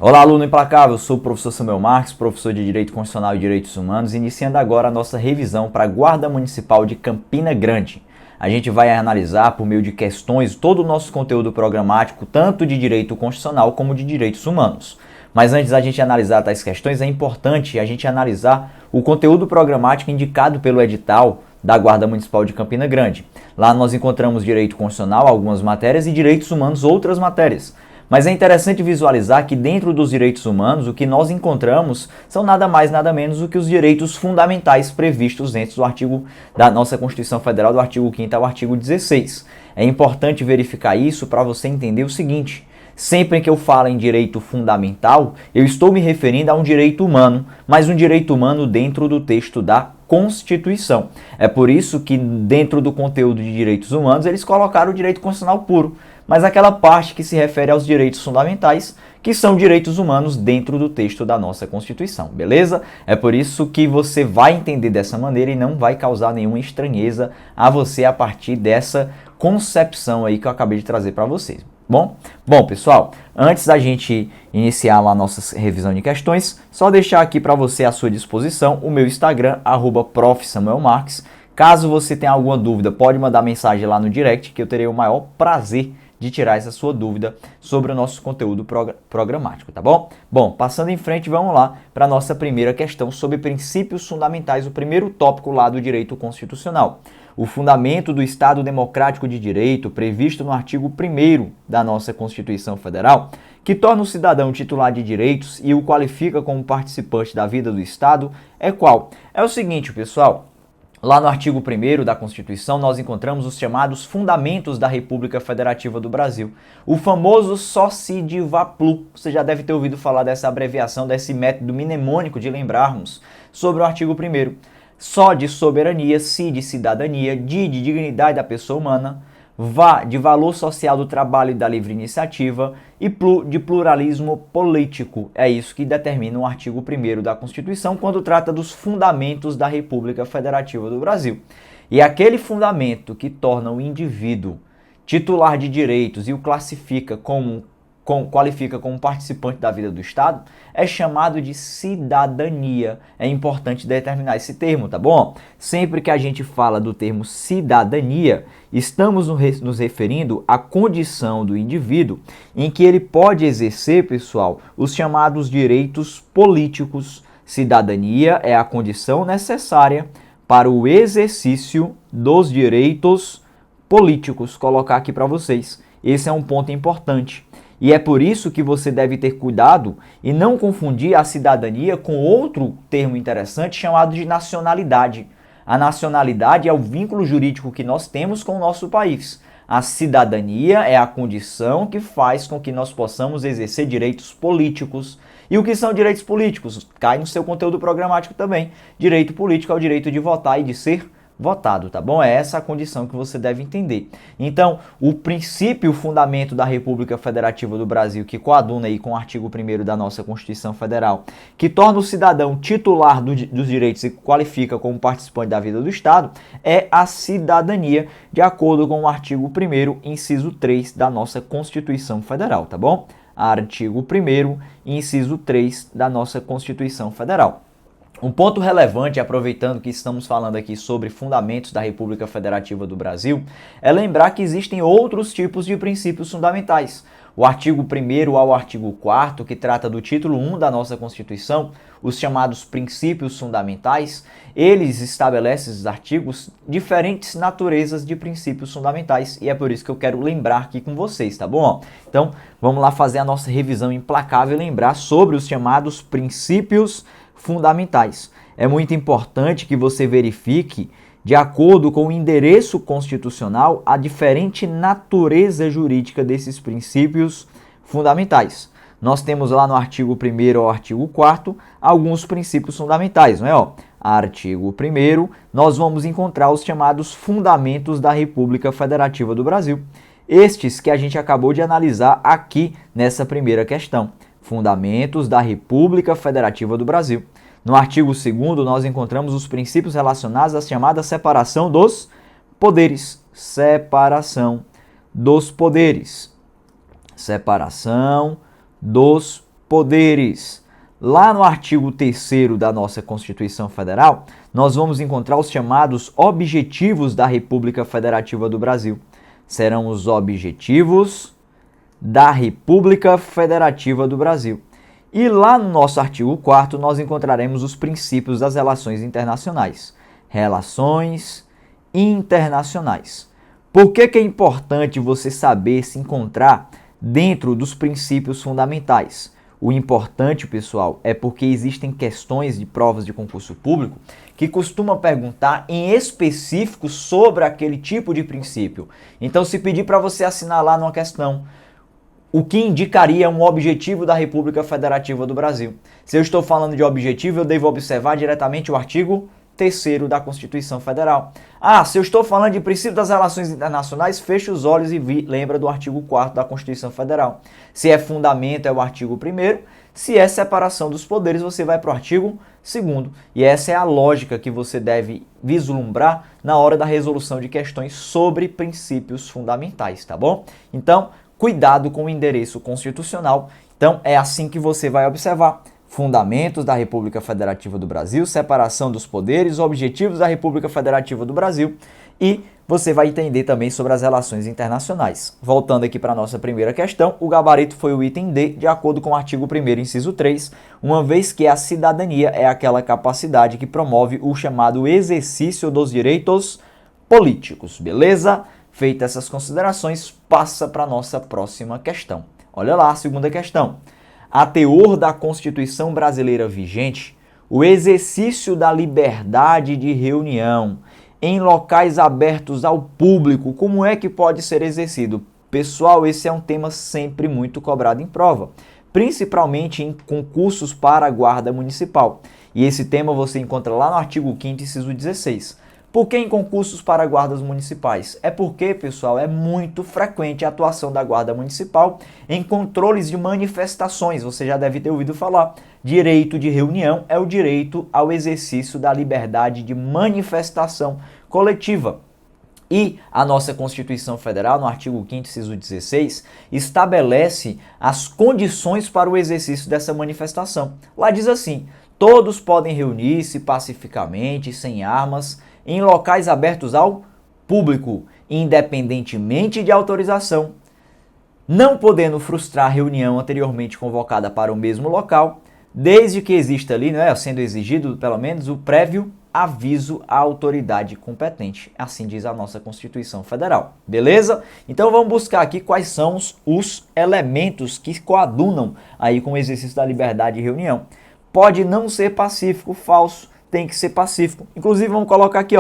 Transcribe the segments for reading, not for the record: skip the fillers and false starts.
Olá, aluno implacável, sou o professor Samuel Marques, professor de Direito Constitucional e Direitos Humanos, iniciando agora a nossa revisão para a Guarda Municipal de Campina Grande. A gente vai analisar, por meio de questões, todo o nosso conteúdo programático, tanto de Direito Constitucional como de Direitos Humanos. Mas antes da gente analisar tais questões, é importante a gente analisar o conteúdo programático indicado pelo edital da Guarda Municipal de Campina Grande. Lá nós encontramos Direito Constitucional, algumas matérias, e Direitos Humanos, outras matérias. Mas é interessante visualizar que dentro dos direitos humanos o que nós encontramos são nada mais nada menos do que os direitos fundamentais previstos dentro do artigo da nossa Constituição Federal, do artigo 5º ao artigo 16. É importante verificar isso para você entender o seguinte: sempre que eu falo em direito fundamental, eu estou me referindo a um direito humano, mas um direito humano dentro do texto da Constituição. É por isso que dentro do conteúdo de direitos humanos eles colocaram o direito constitucional puro, mas aquela parte que se refere aos direitos fundamentais, que são direitos humanos dentro do texto da nossa Constituição, beleza? É por isso que você vai entender dessa maneira e não vai causar nenhuma estranheza a você a partir dessa concepção aí que eu acabei de trazer para vocês. Bom, pessoal, antes da gente iniciar lá a nossa revisão de questões, só deixar aqui para você à sua disposição o meu Instagram, @profsamuelmarques. Caso você tenha alguma dúvida, pode mandar mensagem lá no direct, que eu terei o maior prazer de tirar essa sua dúvida sobre o nosso conteúdo programático, tá bom? Bom, passando em frente, vamos lá para a nossa primeira questão sobre princípios fundamentais, o primeiro tópico lá do direito constitucional. O fundamento do Estado Democrático de Direito, previsto no artigo 1º da nossa Constituição Federal, que torna o cidadão titular de direitos e o qualifica como participante da vida do Estado, é qual? É o seguinte, pessoal. Lá no artigo 1º da Constituição, nós encontramos os chamados Fundamentos da República Federativa do Brasil. O famoso SOCIDVAPLU. Você já deve ter ouvido falar dessa abreviação, desse método mnemônico de lembrarmos sobre o artigo 1º. SO de soberania, CI de cidadania, DI de dignidade da pessoa humana, VA de valor social do trabalho e da livre iniciativa e PLU de pluralismo político. É isso que determina o artigo 1º da Constituição quando trata dos fundamentos da República Federativa do Brasil. E aquele fundamento que torna o indivíduo titular de direitos e o qualifica como participante da vida do Estado, é chamado de cidadania. É importante determinar esse termo, tá bom? Sempre que a gente fala do termo cidadania, estamos nos referindo à condição do indivíduo em que ele pode exercer, pessoal, os chamados direitos políticos. Cidadania é a condição necessária para o exercício dos direitos políticos. Colocar aqui para vocês. Esse é um ponto importante. E é por isso que você deve ter cuidado e não confundir a cidadania com outro termo interessante chamado de nacionalidade. A nacionalidade é o vínculo jurídico que nós temos com o nosso país. A cidadania é a condição que faz com que nós possamos exercer direitos políticos. E o que são direitos políticos? Cai no seu conteúdo programático também. Direito político é o direito de votar e de ser votado, tá bom? É essa a condição que você deve entender. Então, o princípio, o fundamento da República Federativa do Brasil, que coaduna aí com o artigo 1º da nossa Constituição Federal, que torna o cidadão titular dos direitos e qualifica como participante da vida do Estado, é a cidadania, de acordo com o artigo 1º, inciso 3 da nossa Constituição Federal, tá bom? Artigo 1º, inciso 3 da nossa Constituição Federal. Um ponto relevante, aproveitando que estamos falando aqui sobre fundamentos da República Federativa do Brasil, é lembrar que existem outros tipos de princípios fundamentais. O artigo 1º ao artigo 4º, que trata do título 1 da nossa Constituição, os chamados princípios fundamentais, eles estabelecem, esses artigos, diferentes naturezas de princípios fundamentais, e é por isso que eu quero lembrar aqui com vocês, tá bom? Então, vamos lá fazer a nossa revisão implacável e lembrar sobre os chamados princípios fundamentais. É muito importante que você verifique, de acordo com o endereço constitucional, a diferente natureza jurídica desses princípios fundamentais. Nós temos lá no artigo 1º ao artigo 4º alguns princípios fundamentais, não é? Artigo 1º, nós vamos encontrar os chamados fundamentos da República Federativa do Brasil. Estes que a gente acabou de analisar aqui nessa primeira questão. Fundamentos da República Federativa do Brasil. No artigo 2º, nós encontramos os princípios relacionados à chamada separação dos poderes. Separação dos poderes. Separação dos poderes. Lá no artigo 3º da nossa Constituição Federal, nós vamos encontrar os chamados Objetivos da República Federativa do Brasil. Serão os Objetivos da República Federativa do Brasil. E lá no nosso artigo 4º nós encontraremos os princípios das relações internacionais. Relações internacionais. Por que é importante você saber se encontrar dentro dos princípios fundamentais? O importante, pessoal, é porque existem questões de provas de concurso público que costumam perguntar em específico sobre aquele tipo de princípio. Então, se pedir para você assinar lá numa questão o que indicaria um objetivo da República Federativa do Brasil. Se eu estou falando de objetivo, eu devo observar diretamente o artigo 3º da Constituição Federal. Se eu estou falando de princípio das relações internacionais, feche os olhos e lembra do artigo 4º da Constituição Federal. Se é fundamento, é o artigo 1º. Se é separação dos poderes, você vai para o artigo 2º. E essa é a lógica que você deve vislumbrar na hora da resolução de questões sobre princípios fundamentais, tá bom? Então, cuidado com o endereço constitucional. Então, é assim que você vai observar. Fundamentos da República Federativa do Brasil, separação dos poderes, objetivos da República Federativa do Brasil e você vai entender também sobre as relações internacionais. Voltando aqui para a nossa primeira questão, o gabarito foi o item D, de acordo com o artigo 1º, inciso 3, uma vez que a cidadania é aquela capacidade que promove o chamado exercício dos direitos políticos, beleza? Feitas essas considerações, passa para a nossa próxima questão. Olha lá a segunda questão. A teor da Constituição brasileira vigente, o exercício da liberdade de reunião em locais abertos ao público, como é que pode ser exercido? Pessoal, esse é um tema sempre muito cobrado em prova, principalmente em concursos para a Guarda Municipal. E esse tema você encontra lá no artigo 5º, inciso 16. Por que em concursos para guardas municipais? É porque, pessoal, é muito frequente a atuação da Guarda Municipal em controles de manifestações. Você já deve ter ouvido falar. Direito de reunião é o direito ao exercício da liberdade de manifestação coletiva. E a nossa Constituição Federal, no artigo 5º, inciso 16, estabelece as condições para o exercício dessa manifestação. Lá diz assim: todos podem reunir-se pacificamente, sem armas, em locais abertos ao público, independentemente de autorização, não podendo frustrar a reunião anteriormente convocada para o mesmo local, desde que exista ali, sendo exigido pelo menos o prévio aviso à autoridade competente. Assim diz a nossa Constituição Federal. Beleza? Então vamos buscar aqui quais são os elementos que coadunam aí com o exercício da liberdade de reunião. Pode não ser pacífico, falso, tem que ser pacífico. Inclusive, vamos colocar aqui,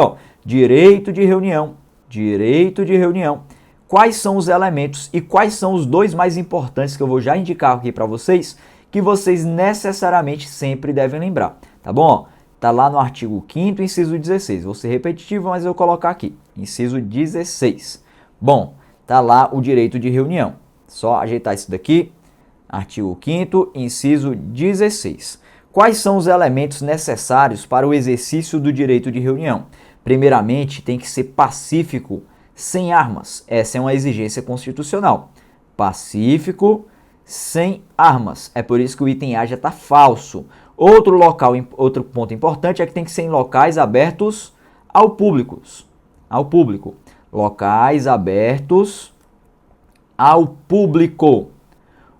direito de reunião. Direito de reunião. Quais são os elementos e quais são os dois mais importantes que eu vou já indicar aqui para vocês, que vocês necessariamente sempre devem lembrar, tá bom? Tá lá no artigo 5º, inciso 16. Vou ser repetitivo, mas eu vou colocar aqui, inciso 16. Bom, tá lá o direito de reunião. Só ajeitar isso daqui. Artigo 5º, inciso 16. Quais são os elementos necessários para o exercício do direito de reunião? Primeiramente, tem que ser pacífico, sem armas. Essa é uma exigência constitucional. Pacífico, sem armas. É por isso que o item A já está falso. Outro ponto importante é que tem que ser em locais abertos ao público. Locais abertos ao público.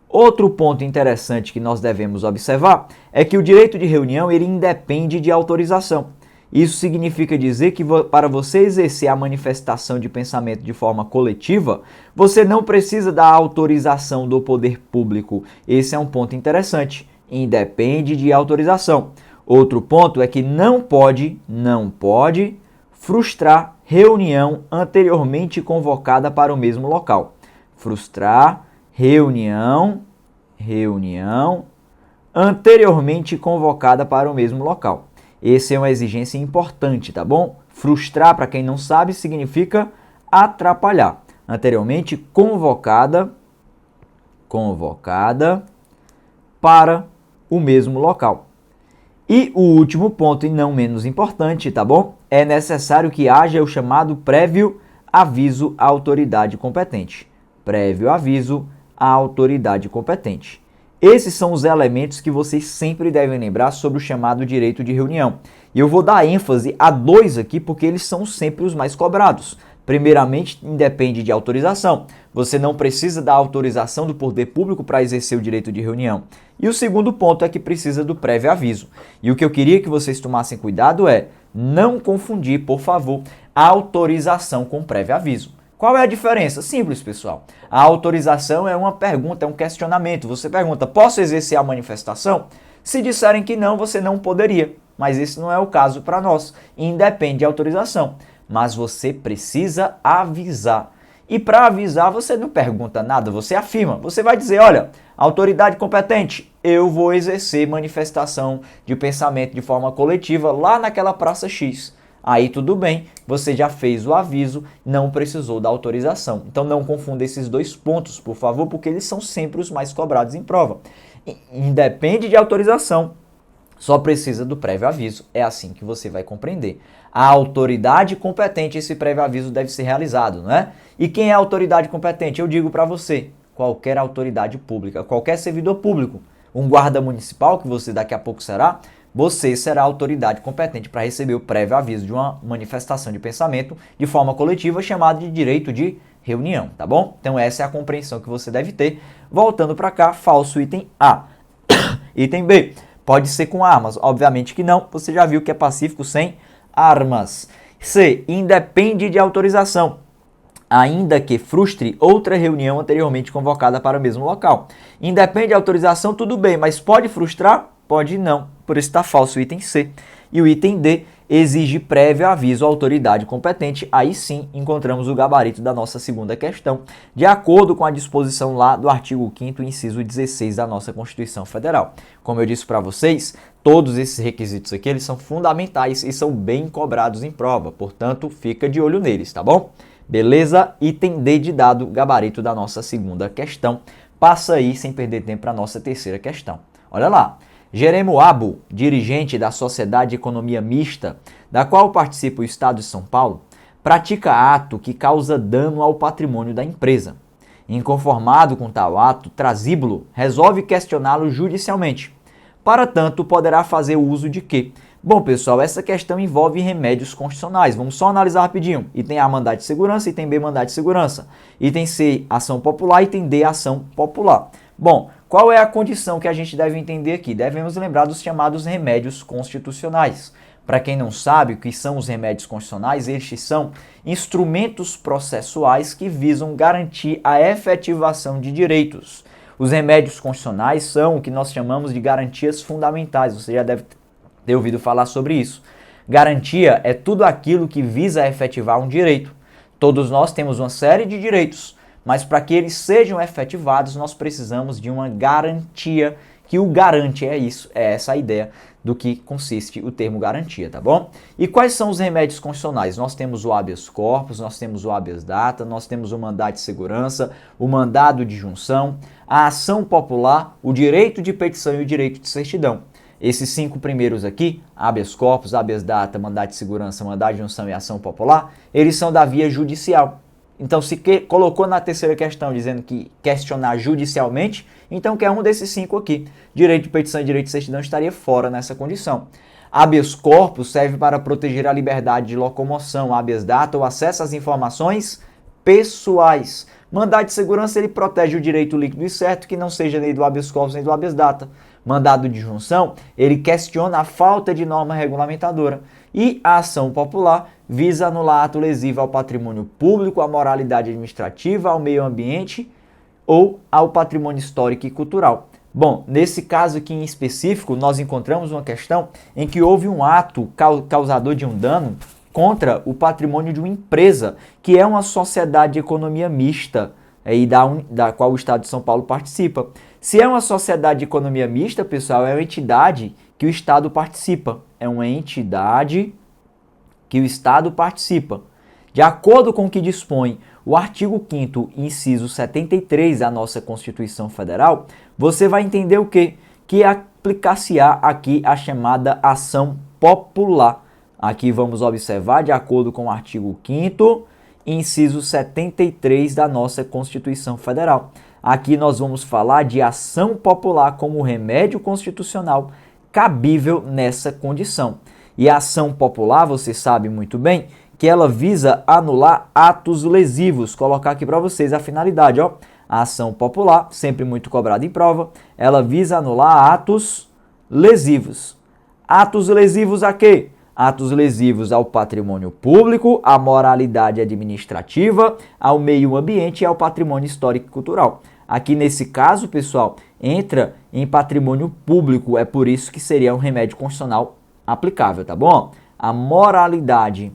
Outro ponto interessante que nós devemos observar é que o direito de reunião ele independe de autorização. Isso significa dizer que para você exercer a manifestação de pensamento de forma coletiva, você não precisa da autorização do poder público. Esse é um ponto interessante. Independe de autorização. Outro ponto é que não pode frustrar reunião anteriormente convocada para o mesmo local. Frustrar reunião anteriormente convocada para o mesmo local. Essa é uma exigência importante, tá bom? Frustrar, para quem não sabe, significa atrapalhar. Anteriormente convocada para o mesmo local. E o último ponto, e não menos importante, tá bom? É necessário que haja o chamado prévio aviso à autoridade competente. Prévio aviso à autoridade competente. Esses são os elementos que vocês sempre devem lembrar sobre o chamado direito de reunião. E eu vou dar ênfase a dois aqui porque eles são sempre os mais cobrados. Primeiramente, independe de autorização. Você não precisa da autorização do poder público para exercer o direito de reunião. E o segundo ponto é que precisa do prévio aviso. E o que eu queria que vocês tomassem cuidado é não confundir, por favor, a autorização com prévio aviso. Qual é a diferença? Simples, pessoal. A autorização é uma pergunta, é um questionamento. Você pergunta, posso exercer a manifestação? Se disserem que não, você não poderia. Mas esse não é o caso para nós. Independe de autorização. Mas você precisa avisar. E para avisar, você não pergunta nada, você afirma. Você vai dizer, olha, autoridade competente, eu vou exercer manifestação de pensamento de forma coletiva lá naquela praça X. Aí tudo bem, você já fez o aviso, não precisou da autorização. Então não confunda esses dois pontos, por favor, porque eles são sempre os mais cobrados em prova. Independe de autorização, só precisa do prévio aviso. É assim que você vai compreender. A autoridade competente, esse prévio aviso deve ser realizado, não é? E quem é a autoridade competente? Eu digo para você, qualquer autoridade pública, qualquer servidor público, um guarda municipal, que você daqui a pouco será, você será a autoridade competente para receber o prévio aviso de uma manifestação de pensamento de forma coletiva chamada de direito de reunião, tá bom? Então essa é a compreensão que você deve ter. Voltando para cá, falso item A. Item B, pode ser com armas, obviamente que não, você já viu que é pacífico sem armas. C, independe de autorização, ainda que frustre outra reunião anteriormente convocada para o mesmo local. Independe de autorização, tudo bem, mas pode frustrar? Pode não, por isso está falso o item C. E o item D exige prévio aviso à autoridade competente. Aí sim encontramos o gabarito da nossa segunda questão, de acordo com a disposição lá do artigo 5º, inciso 16 da nossa Constituição Federal. Como eu disse para vocês, todos esses requisitos aqui eles são fundamentais e são bem cobrados em prova, portanto fica de olho neles, tá bom? Beleza? Item D de dado, gabarito da nossa segunda questão. Passa aí sem perder tempo para a nossa terceira questão. Olha lá. Jeremo Abo, dirigente da Sociedade de Economia Mista, da qual participa o Estado de São Paulo, pratica ato que causa dano ao patrimônio da empresa. Inconformado com tal ato, Trasíbulo resolve questioná-lo judicialmente. Para tanto, poderá fazer uso de quê? Bom, pessoal, essa questão envolve remédios constitucionais. Vamos só analisar rapidinho. Item A, mandado de segurança. Item B, mandado de segurança. Item C, ação popular. Item D, ação popular. Bom, qual é a condição que a gente deve entender aqui? Devemos lembrar dos chamados remédios constitucionais. Para quem não sabe o que são os remédios constitucionais, estes são instrumentos processuais que visam garantir a efetivação de direitos. Os remédios constitucionais são o que nós chamamos de garantias fundamentais. Você já deve ter ouvido falar sobre isso. Garantia é tudo aquilo que visa efetivar um direito. Todos nós temos uma série de direitos, mas para que eles sejam efetivados, nós precisamos de uma garantia que o garante. É isso, é essa a ideia do que consiste o termo garantia, tá bom? E quais são os remédios constitucionais? Nós temos o habeas corpus, nós temos o habeas data, nós temos o mandado de segurança, o mandado de junção, a ação popular, o direito de petição e o direito de certidão. Esses 5 primeiros aqui, habeas corpus, habeas data, mandado de segurança, mandado de junção e ação popular, eles são da via judicial. Então, se colocou na terceira questão dizendo que questionar judicialmente, então que é um desses 5 aqui. Direito de petição e direito de certidão estaria fora nessa condição. Habeas corpus serve para proteger a liberdade de locomoção. Habeas data, o acesso às informações pessoais. Mandado de segurança, ele protege o direito líquido e certo, que não seja nem do habeas corpus nem do habeas data. Mandado de junção, ele questiona a falta de norma regulamentadora. E a ação popular visa anular ato lesivo ao patrimônio público, à moralidade administrativa, ao meio ambiente ou ao patrimônio histórico e cultural. Bom, nesse caso aqui em específico, nós encontramos uma questão em que houve um ato causador de um dano contra o patrimônio de uma empresa, que é uma sociedade de economia mista, aí da qual o Estado de São Paulo participa. Se é uma sociedade de economia mista, pessoal, é uma entidade que o Estado participa. É uma entidade que o Estado participa. De acordo com o que dispõe o artigo 5º, inciso 73 da nossa Constituição Federal, você vai entender o quê? Que aplicar-se-á aqui a chamada ação popular. Aqui vamos observar, de acordo com o artigo 5º, inciso 73 da nossa Constituição Federal. Aqui nós vamos falar de ação popular como remédio constitucional cabível nessa condição. E a ação popular, você sabe muito bem, que ela visa anular atos lesivos. Colocar aqui para vocês a finalidade, ó. A ação popular, sempre muito cobrada em prova, ela visa anular atos lesivos. Atos lesivos a quê? Atos lesivos ao patrimônio público, à moralidade administrativa, ao meio ambiente e ao patrimônio histórico e cultural. Aqui nesse caso, pessoal, entra em patrimônio público, é por isso que seria um remédio constitucional aplicável, tá bom? A moralidade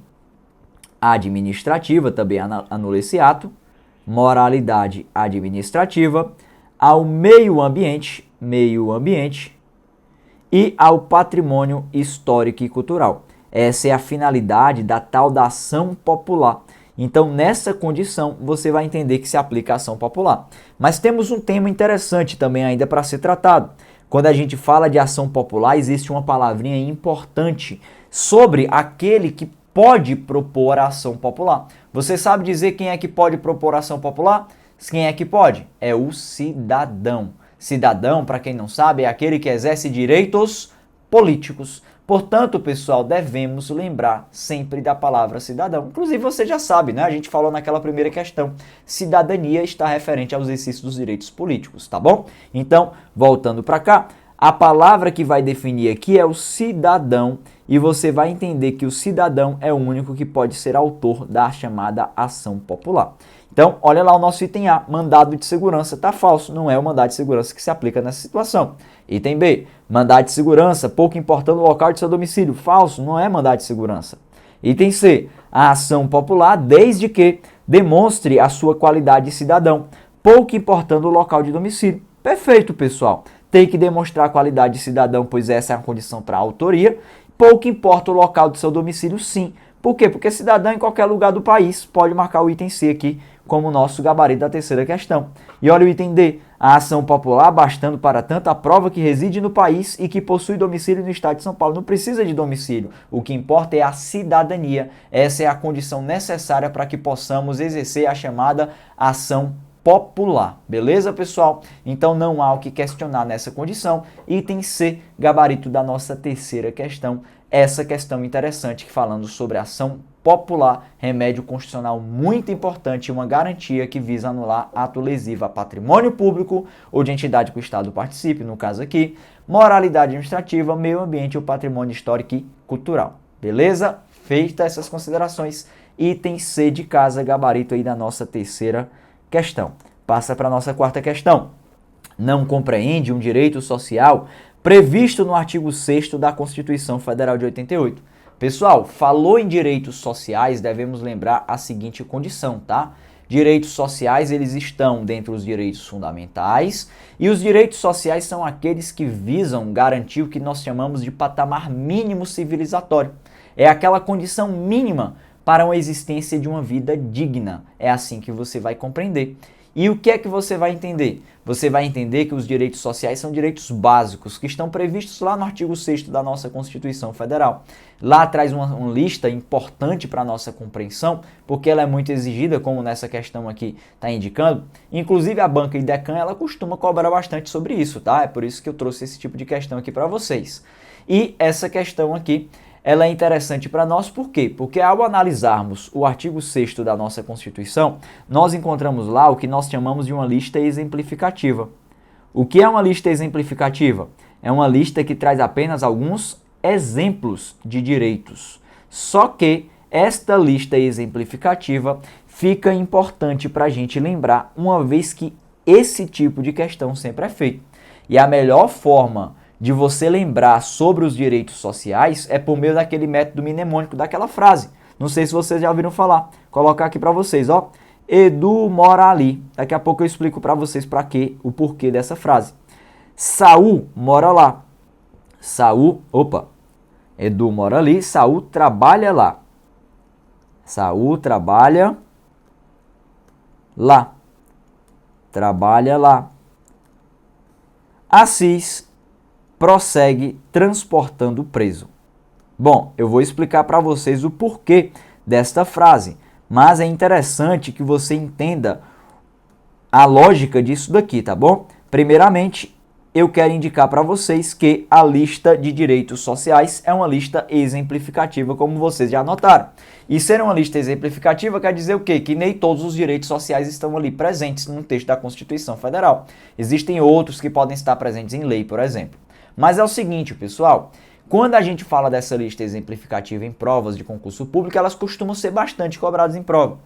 administrativa também anula esse ato, moralidade administrativa, ao meio ambiente e ao patrimônio histórico e cultural. Essa é a finalidade da tal da ação popular. Então, nessa condição, você vai entender que se aplica a ação popular. Mas temos um tema interessante também ainda para ser tratado. Quando a gente fala de ação popular, existe uma palavrinha importante sobre aquele que pode propor a ação popular. Você sabe dizer quem é que pode propor a ação popular? Quem é que pode? É o cidadão. Cidadão, para quem não sabe, é aquele que exerce direitos políticos. Portanto, pessoal, devemos lembrar sempre da palavra cidadão. Inclusive, você já sabe, né? A gente falou naquela primeira questão. Cidadania está referente ao exercício dos direitos políticos, tá bom? Então, voltando para cá, a palavra que vai definir aqui é o cidadão e você vai entender que o cidadão é o único que pode ser autor da chamada ação popular. Então, olha lá o nosso item A, mandado de segurança. Está falso, não é o mandado de segurança que se aplica nessa situação. Item B, mandado de segurança, pouco importando o local de seu domicílio. Falso, não é mandado de segurança. Item C, a ação popular, desde que demonstre a sua qualidade de cidadão, pouco importando o local de domicílio. Perfeito, pessoal. Tem que demonstrar a qualidade de cidadão, pois essa é a condição para a autoria. Pouco importa o local do seu domicílio, sim. Por quê? Porque cidadão em qualquer lugar do país pode marcar o item C aqui como nosso gabarito da terceira questão. E olha o item D. A ação popular, bastando para tanto a prova que reside no país e que possui domicílio no estado de São Paulo. Não precisa de domicílio. O que importa é a cidadania. Essa é a condição necessária para que possamos exercer a chamada ação popular. Beleza, pessoal? Então não há o que questionar nessa condição. Item C, gabarito da nossa terceira questão. Essa questão interessante que falando sobre ação popular, remédio constitucional muito importante e uma garantia que visa anular ato lesivo a patrimônio público ou de entidade que o Estado participe, no caso aqui, moralidade administrativa, meio ambiente ou patrimônio histórico e cultural. Beleza? Feitas essas considerações, item C de casa, gabarito aí da nossa terceira questão. Passa para a nossa quarta questão. Não compreende um direito social previsto no artigo 6º da Constituição Federal de 88. Pessoal, falou em direitos sociais, devemos lembrar a seguinte condição, tá? Direitos sociais, eles estão dentro dos direitos fundamentais e os direitos sociais são aqueles que visam garantir o que nós chamamos de patamar mínimo civilizatório. É aquela condição mínima para uma existência de uma vida digna. É assim que você vai compreender. E o que é que você vai entender? Você vai entender que os direitos sociais são direitos básicos, que estão previstos lá no artigo 6º da nossa Constituição Federal. Lá traz uma lista importante para a nossa compreensão, porque ela é muito exigida, como nessa questão aqui está indicando. Inclusive a banca IDECAN, ela costuma cobrar bastante sobre isso, tá? É por isso que eu trouxe esse tipo de questão aqui para vocês. E essa questão aqui, ela é interessante para nós, por quê? Porque ao analisarmos o artigo 6º da nossa Constituição, nós encontramos lá o que nós chamamos de uma lista exemplificativa. O que é uma lista exemplificativa? É uma lista que traz apenas alguns exemplos de direitos. Só que esta lista exemplificativa fica importante para a gente lembrar, uma vez que esse tipo de questão sempre é feito. E a melhor forma de você lembrar sobre os direitos sociais é por meio daquele método mnemônico, daquela frase. Não sei se vocês já ouviram falar. Vou colocar aqui para vocês, ó. Edu mora ali. Daqui a pouco eu explico para vocês para quê, o porquê dessa frase. Saul mora lá. Edu mora ali, Saul trabalha lá. Saul trabalha lá. Trabalha lá. Assis prossegue transportando o preso. Bom, eu vou explicar para vocês o porquê desta frase, mas é interessante que você entenda a lógica disso daqui, tá bom? Primeiramente, eu quero indicar para vocês que a lista de direitos sociais é uma lista exemplificativa, como vocês já notaram. E ser uma lista exemplificativa quer dizer o quê? Que nem todos os direitos sociais estão ali presentes no texto da Constituição Federal. Existem outros que podem estar presentes em lei, por exemplo. Mas é o seguinte, pessoal, quando a gente fala dessa lista exemplificativa em provas de concurso público, elas costumam ser bastante cobradas em prova.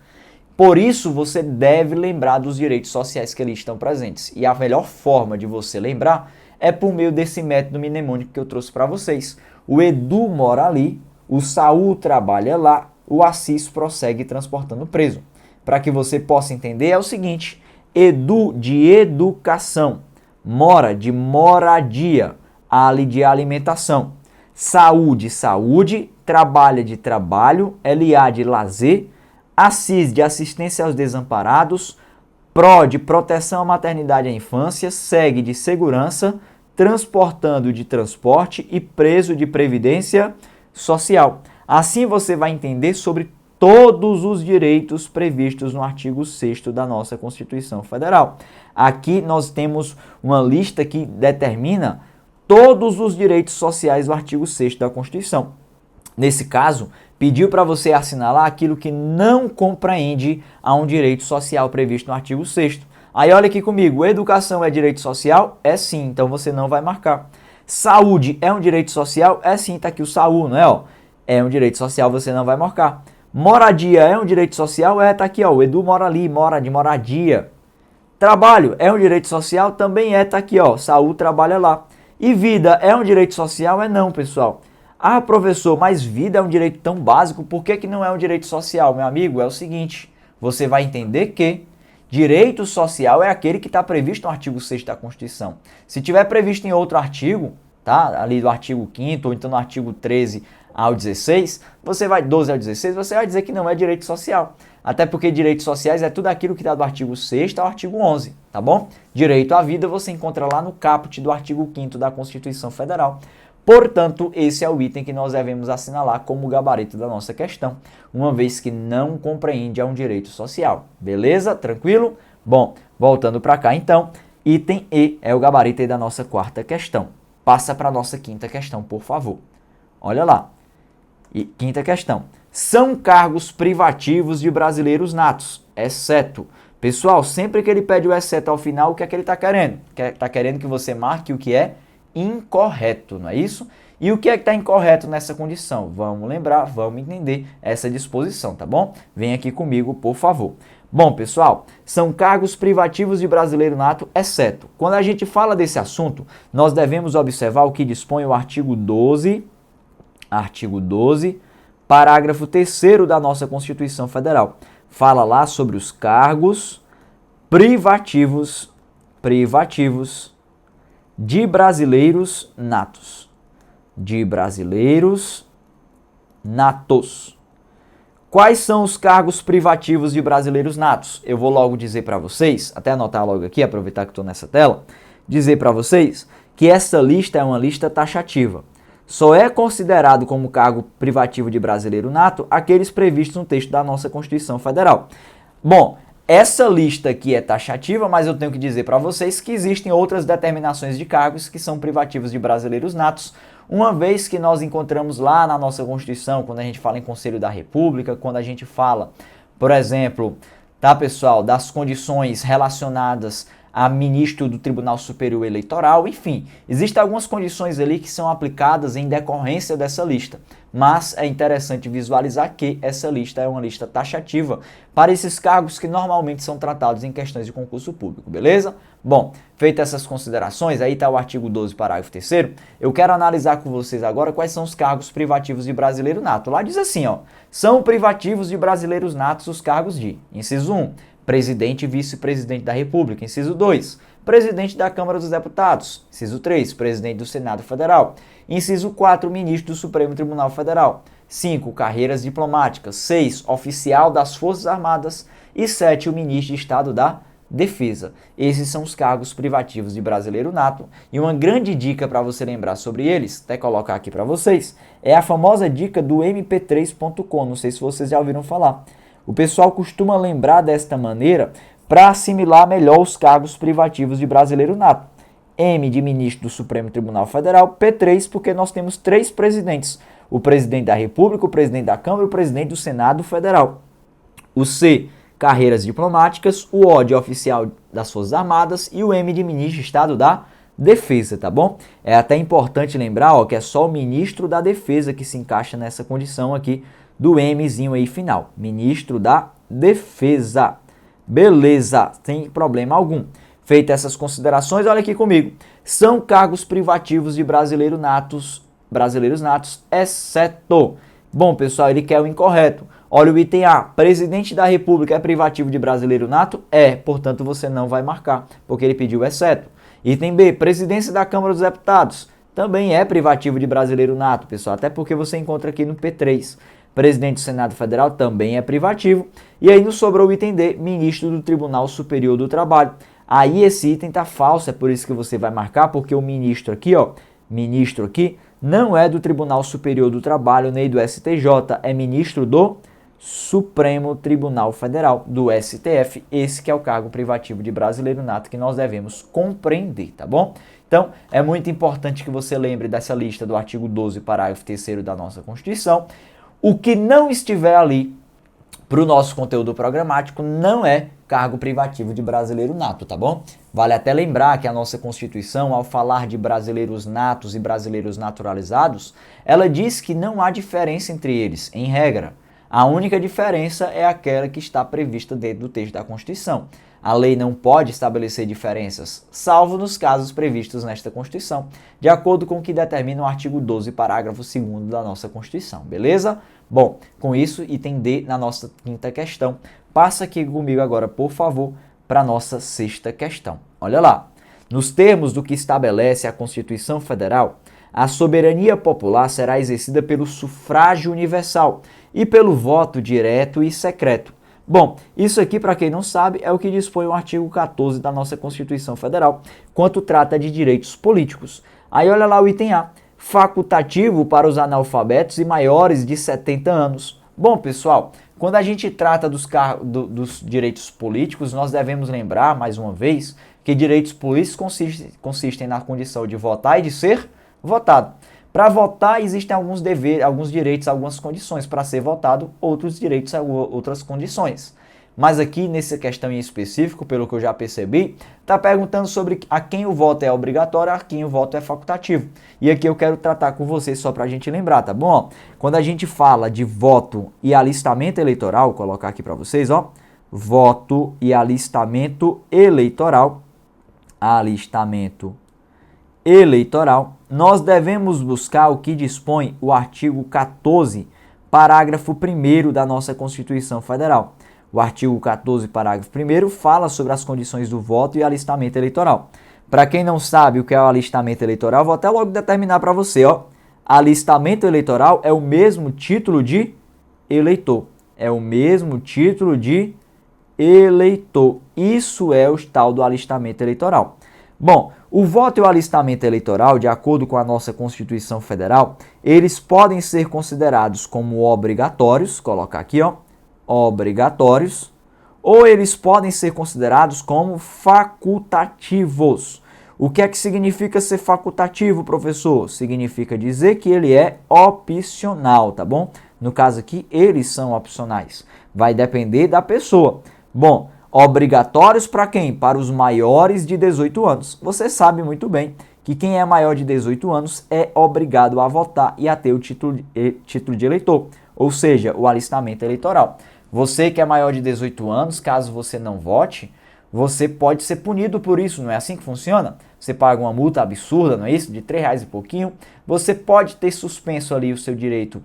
Por isso, você deve lembrar dos direitos sociais que ali estão presentes. E a melhor forma de você lembrar é por meio desse método mnemônico que eu trouxe para vocês. O Edu mora ali, o Saul trabalha lá, o Assis prossegue transportando preso. Para que você possa entender é o seguinte: Edu de educação, mora de moradia, Ali de alimentação, Saúl de saúde, trabalha de trabalho, LA de lazer, Assis de assistência aos desamparados, Pro de proteção à maternidade e à infância, Seg de segurança, transportando de transporte e preso de previdência social. Assim você vai entender sobre todos os direitos previstos no artigo 6º da nossa Constituição Federal. Aqui nós temos uma lista que determina todos os direitos sociais do artigo 6º da Constituição. Nesse caso, pediu para você assinalar aquilo que não compreende a um direito social previsto no artigo 6º. Aí olha aqui comigo, educação é direito social? É sim, então você não vai marcar. Saúde é um direito social? É sim, tá aqui o Saúl, não é? Ó? É um direito social, você não vai marcar. Moradia é um direito social? É, tá aqui, ó, o Edu mora ali, mora de moradia. Trabalho é um direito social? Também é, tá aqui, ó, Saúl trabalha lá. E vida é um direito social? É não, pessoal. Ah, professor, mas vida é um direito tão básico, por que não é um direito social? Meu amigo, é o seguinte, você vai entender que direito social é aquele que está previsto no artigo 6º da Constituição. Se tiver previsto em outro artigo, tá? Ali do artigo 5º ou então no artigo 13 ao 16, 12 ao 16, você vai dizer que não é direito social. Até porque direitos sociais é tudo aquilo que está do artigo 6º ao artigo 11, tá bom? Direito à vida você encontra lá no caput do artigo 5º da Constituição Federal. Portanto, esse é o item que nós devemos assinalar como gabarito da nossa questão, uma vez que não compreende a um direito social. Beleza? Tranquilo? Bom, voltando para cá então, item E é o gabarito aí da nossa quarta questão. Passa para a nossa quinta questão, por favor. Olha lá. E quinta questão. São cargos privativos de brasileiros natos, exceto. Pessoal, sempre que ele pede o exceto ao final, o que é que ele está querendo? Está querendo que você marque o que é incorreto, não é isso? E o que é que está incorreto nessa condição? Vamos lembrar, vamos entender essa disposição, tá bom? Vem aqui comigo, por favor. Bom, pessoal, são cargos privativos de brasileiro nato, exceto. Quando a gente fala desse assunto, nós devemos observar o que dispõe o artigo 12, parágrafo 3º da nossa Constituição Federal. Fala lá sobre os cargos privativos de brasileiros natos. De brasileiros natos. Quais são os cargos privativos de brasileiros natos? Eu vou logo dizer para vocês, até anotar logo aqui, aproveitar que estou nessa tela, dizer para vocês que essa lista é uma lista taxativa. Só é considerado como cargo privativo de brasileiro nato aqueles previstos no texto da nossa Constituição Federal. Bom, essa lista aqui é taxativa, mas eu tenho que dizer para vocês que existem outras determinações de cargos que são privativos de brasileiros natos, uma vez que nós encontramos lá na nossa Constituição, quando a gente fala em Conselho da República, quando a gente fala, por exemplo, tá, pessoal, das condições relacionadas a ministro do Tribunal Superior Eleitoral, enfim, existem algumas condições ali que são aplicadas em decorrência dessa lista, mas é interessante visualizar que essa lista é uma lista taxativa para esses cargos que normalmente são tratados em questões de concurso público, beleza? Bom, feitas essas considerações, aí está o artigo 12, parágrafo 3º, eu quero analisar com vocês agora quais são os cargos privativos de brasileiro nato. Lá diz assim, ó, são privativos de brasileiros natos os cargos de, inciso 1, presidente e vice-presidente da República. Inciso 2, presidente da Câmara dos Deputados. Inciso 3, presidente do Senado Federal. Inciso 4, ministro do Supremo Tribunal Federal. 5, carreiras diplomáticas. 6, oficial das Forças Armadas. E 7, o ministro de Estado da Defesa. Esses são os cargos privativos de brasileiro nato. E uma grande dica para você lembrar sobre eles, até colocar aqui para vocês, é a famosa dica do mp3.com. Não sei se vocês já ouviram falar. O pessoal costuma lembrar desta maneira para assimilar melhor os cargos privativos de brasileiro nato. M de ministro do Supremo Tribunal Federal, P3 porque nós temos 3 presidentes, o presidente da República, o presidente da Câmara e o presidente do Senado Federal. O C, carreiras diplomáticas, o O de oficial das Forças Armadas e o M de ministro de Estado da Defesa, tá bom? É até importante lembrar, ó, que é só o ministro da Defesa que se encaixa nessa condição aqui do Mzinho aí final, ministro da Defesa. Beleza, sem problema algum. Feitas essas considerações, olha aqui comigo. São cargos privativos de brasileiros natos, exceto. Bom, pessoal, ele quer o incorreto. Olha o item A. Presidente da República é privativo de brasileiro nato? É, portanto você não vai marcar, porque ele pediu exceto. Item B. Presidência da Câmara dos Deputados também é privativo de brasileiro nato, pessoal, até porque você encontra aqui no P3. Presidente do Senado Federal também é privativo. E aí nos sobrou o item D, ministro do Tribunal Superior do Trabalho. Aí esse item tá falso, é por isso que você vai marcar, porque o ministro aqui, ó, ministro aqui, não é do Tribunal Superior do Trabalho nem do STJ, é ministro do Supremo Tribunal Federal, do STF. Esse que é o cargo privativo de brasileiro nato que nós devemos compreender, tá bom? Então, é muito importante que você lembre dessa lista do artigo 12, parágrafo 3º da nossa Constituição. O que não estiver ali para o nosso conteúdo programático não é cargo privativo de brasileiro nato, tá bom? Vale até lembrar que a nossa Constituição, ao falar de brasileiros natos e brasileiros naturalizados, ela diz que não há diferença entre eles, em regra. A única diferença é aquela que está prevista dentro do texto da Constituição. A lei não pode estabelecer diferenças, salvo nos casos previstos nesta Constituição, de acordo com o que determina o artigo 12, parágrafo 2º da nossa Constituição, beleza? Bom, com isso, item D na nossa quinta questão. Passa aqui comigo agora, por favor, para a nossa sexta questão. Olha lá. Nos termos do que estabelece a Constituição Federal, a soberania popular será exercida pelo sufrágio universal e pelo voto direto e secreto. Bom, isso aqui, para quem não sabe, é o que dispõe o artigo 14 da nossa Constituição Federal, quanto trata de direitos políticos. Aí olha lá o item A, facultativo para os analfabetos e maiores de 70 anos. Bom, pessoal, quando a gente trata dos direitos políticos, nós devemos lembrar, mais uma vez, que direitos políticos consistem na condição de votar e de ser votado. Para votar, existem alguns deveres, alguns direitos, algumas condições. Para ser votado, outros direitos, outras condições. Mas aqui, nessa questão em específico, pelo que eu já percebi, está perguntando sobre a quem o voto é obrigatório, a quem o voto é facultativo. E aqui eu quero tratar com vocês só para a gente lembrar, tá bom? Quando a gente fala de voto e alistamento eleitoral, vou colocar aqui para vocês, ó. Voto e alistamento eleitoral. Nós devemos buscar o que dispõe o artigo 14, parágrafo 1º da nossa Constituição Federal. O artigo 14, parágrafo 1º, fala sobre as condições do voto e alistamento eleitoral. Para quem não sabe o que é o alistamento eleitoral, vou até logo determinar para você, ó. Alistamento eleitoral é o mesmo título de eleitor. É o mesmo título de eleitor. Isso é o tal do alistamento eleitoral. Bom, o voto e o alistamento eleitoral, de acordo com a nossa Constituição Federal, eles podem ser considerados como obrigatórios, colocar aqui, ó, obrigatórios, ou eles podem ser considerados como facultativos. O que é que significa ser facultativo, professor? Significa dizer que ele é opcional, tá bom? No caso aqui, eles são opcionais. Vai depender da pessoa. Bom, obrigatórios para quem? Para os maiores de 18 anos. Você sabe muito bem que quem é maior de 18 anos é obrigado a votar e a ter o título de eleitor, ou seja, o alistamento eleitoral. Você que é maior de 18 anos, caso você não vote, você pode ser punido por isso, não é assim que funciona? Você paga uma multa absurda, não é isso? De R$3 e pouquinho. Você pode ter suspenso ali o seu direito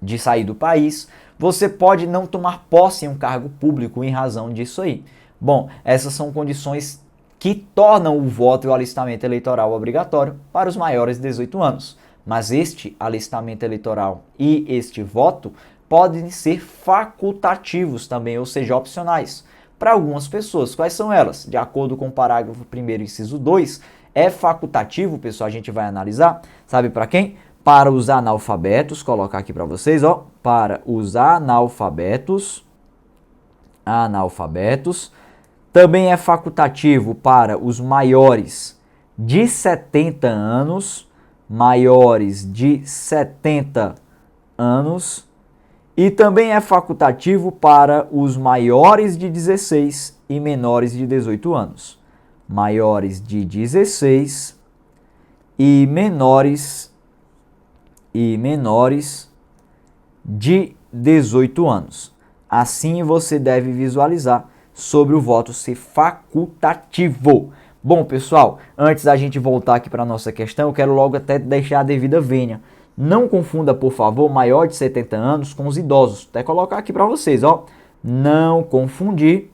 de sair do país. Você pode não tomar posse em um cargo público em razão disso aí. Bom, essas são condições que tornam o voto e o alistamento eleitoral obrigatório para os maiores de 18 anos. Mas este alistamento eleitoral e este voto podem ser facultativos também, ou seja, opcionais. Para algumas pessoas, quais são elas? De acordo com o parágrafo 1º, inciso 2, é facultativo, pessoal, a gente vai analisar. Sabe para quem? Para os analfabetos, colocar aqui para vocês, ó, para os analfabetos, Também é facultativo para os maiores de 70 anos, maiores de 70 anos, e também é facultativo para os maiores de 16 e menores de 18 anos. Maiores de 16 e menores de 18 anos. Assim você deve visualizar sobre o voto ser facultativo. Bom, pessoal, antes da gente voltar aqui para a nossa questão, eu quero logo até deixar a devida vênia. Não confunda, por favor, maior de 70 anos com os idosos. Até colocar aqui para vocês, ó. Não confundir